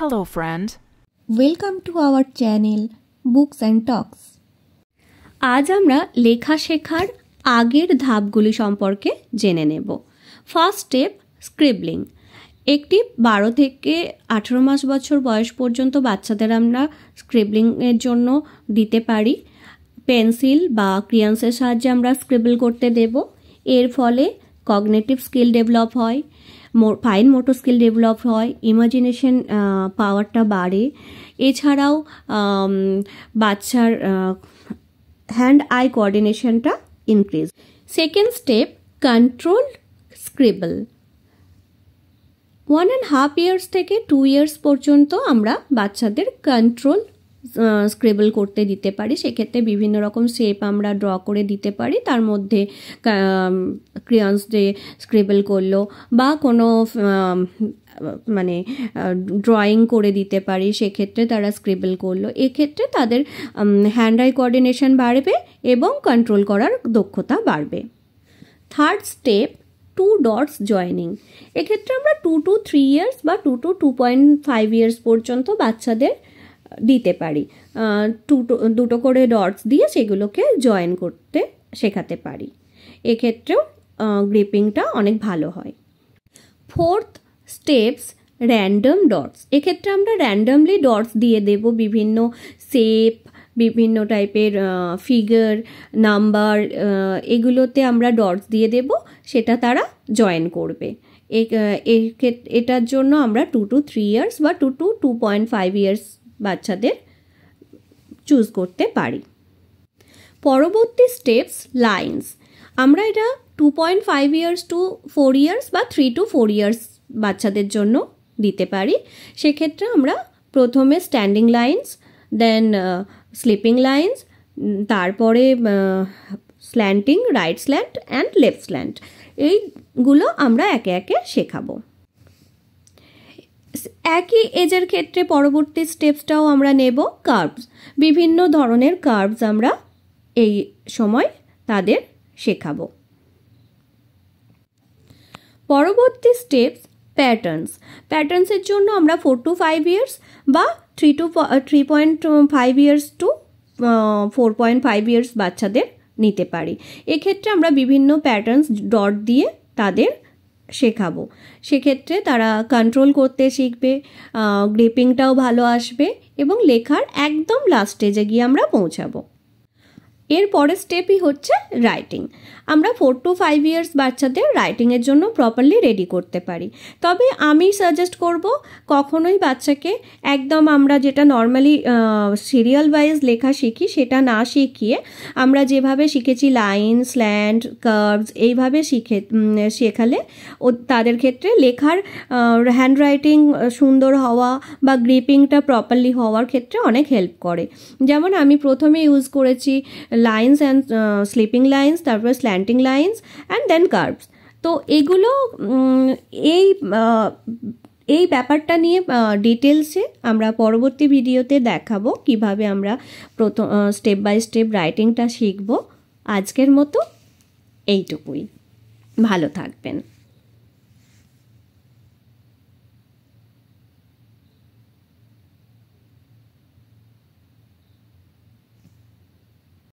Hello friend. Welcome to our channel Books and Talks. আজ আমরা লেখা শেখার আগের ধাপগুলি সম্পর্কে জেনে নেব। First step scribbling. একটি 12 থেকে 18 বছর বয়স পর্যন্ত বাচ্চাদের আমরা স্ক্রিবলিংয়ের জন্য দিতে পারি। পেন্সিল বা ক্রিয়ন্সের সাহায্যে আমরা স্ক্রিবল করতে দেব। এর ফলে কগনিটিভ স্কিল ডেভেলপ হয়, ফাইন মোটর স্কিল ডেভেলপ হয়, ইমাজিনেশন পাওয়ারটা বাড়ে। এছাড়াও বাচ্চার হ্যান্ড আই কোঅর্ডিনেশনটা increase. Second step control scribble. 1.5 years থেকে 2 ইয়ার্স পর্যন্ত আমরা বাচ্চাদের কন্ট্রোল স্ক্রিবল করতে দিতে পারি। সেক্ষেত্রে বিভিন্ন রকম শেপ আমরা ড্র করে দিতে পারি, তার মধ্যে ক্রিয়ন্স দিয়ে স্ক্রিবল করলো বা কোনো মানে ড্রয়িং করে দিতে পারি, সেক্ষেত্রে তারা স্ক্রিবল করলো। এক্ষেত্রে তাদের হ্যান্ড আই কোঅর্ডিনেশন বাড়বে এবং কন্ট্রোল করার দক্ষতা বাড়বে। Third step 2 dots joining. এক্ষেত্রে আমরা 2 to 3 ইয়ার্স বা 2 to 2.5 ইয়ার্স পর্যন্ত বাচ্চাদের দিতে পারি। দুটো করে ডটস দিয়ে সেগুলোকে জয়েন করতে শেখাতে পারি। এক্ষেত্রেও গ্রিপিংটা অনেক ভালো হয়। Fourth steps random dots. এক্ষেত্রে আমরা র্যান্ডমলি ডটস দিয়ে দেব, বিভিন্ন শেপ, বিভিন্ন টাইপের ফিগার, নাম্বার, এগুলোতে আমরা ডটস দিয়ে দেব, সেটা তারা জয়েন করবে। এটার জন্য আমরা 2 to 3 ইয়ার্স বা 2 to 2.5 ইয়ার্স বাচ্চাদের চুজ করতে পারি। পরবর্তী স্টেপস লাইন্স। আমরা এটা 2.5 ইয়ার্স টু 4 ইয়ার্স বা 3 to 4 ইয়ার্স বাচ্চাদের জন্য দিতে পারি। সেক্ষেত্রে আমরা প্রথমে স্ট্যান্ডিং লাইন্স, দেন স্লিপিং লাইন্স, তারপরে slanting, right slant and left slant, এইগুলো আমরা একে একে শেখাবো। একই এজের ক্ষেত্রে পরবর্তী স্টেপসটাও আমরা নেব কার্ভস। বিভিন্ন ধরনের কার্ভস আমরা এই সময় তাদের শেখাবো। পরবর্তী স্টেপস প্যাটার্নস। প্যাটার্নসের জন্য আমরা 4 to 5 ইয়ার্স বা 3.5 ইয়ার্স টু 4.5 ইয়ার্স বাচ্চাদের নিতে পারি। এক্ষেত্রে আমরা বিভিন্ন প্যাটার্নস ডট দিয়ে তাদের শেখাবো। সেক্ষেত্রে তারা কন্ট্রোল করতে শিখবে, গ্রিপিংটাও ভালো আসবে এবং লেখার একদম লাস্ট স্টেজে গিয়ে আমরা পৌঁছাবো। এর পরের স্টেপই হচ্ছে রাইটিং। আমরা 4 to 5 ইয়ার্স বাচ্চাদের রাইটিংয়ের জন্য প্রপারলি রেডি করতে পারি। তবে আমি সাজেস্ট করব কখনোই বাচ্চাকে একদম আমরা যেটা নর্মালি সিরিয়াল ওয়াইজ লেখা শিখি সেটা না শিখিয়ে আমরা যেভাবে শিখেছি লাইন, স্ল্যান্ট, কার্ভস, এইভাবে শেখালে তাদের ক্ষেত্রে লেখার হ্যান্ডরাইটিং সুন্দর হওয়া বা গ্রিপিংটা প্রপারলি হওয়ার ক্ষেত্রে অনেক হেল্প করে। যেমন আমি প্রথমে ইউজ করেছি লাইন্স অ্যান্ড স্লিপিং লাইন্স, তারপর slanting lines and then curves. তো এগুলো এই ব্যাপারটা নিয়ে ডিটেলসে আমরা পরবর্তী ভিডিওতে দেখাবো কিভাবে আমরা প্রথম স্টেপ বাই স্টেপ রাইটিংটা শিখব। আজকের মতো এইটুকুই। ভালো থাকবেন।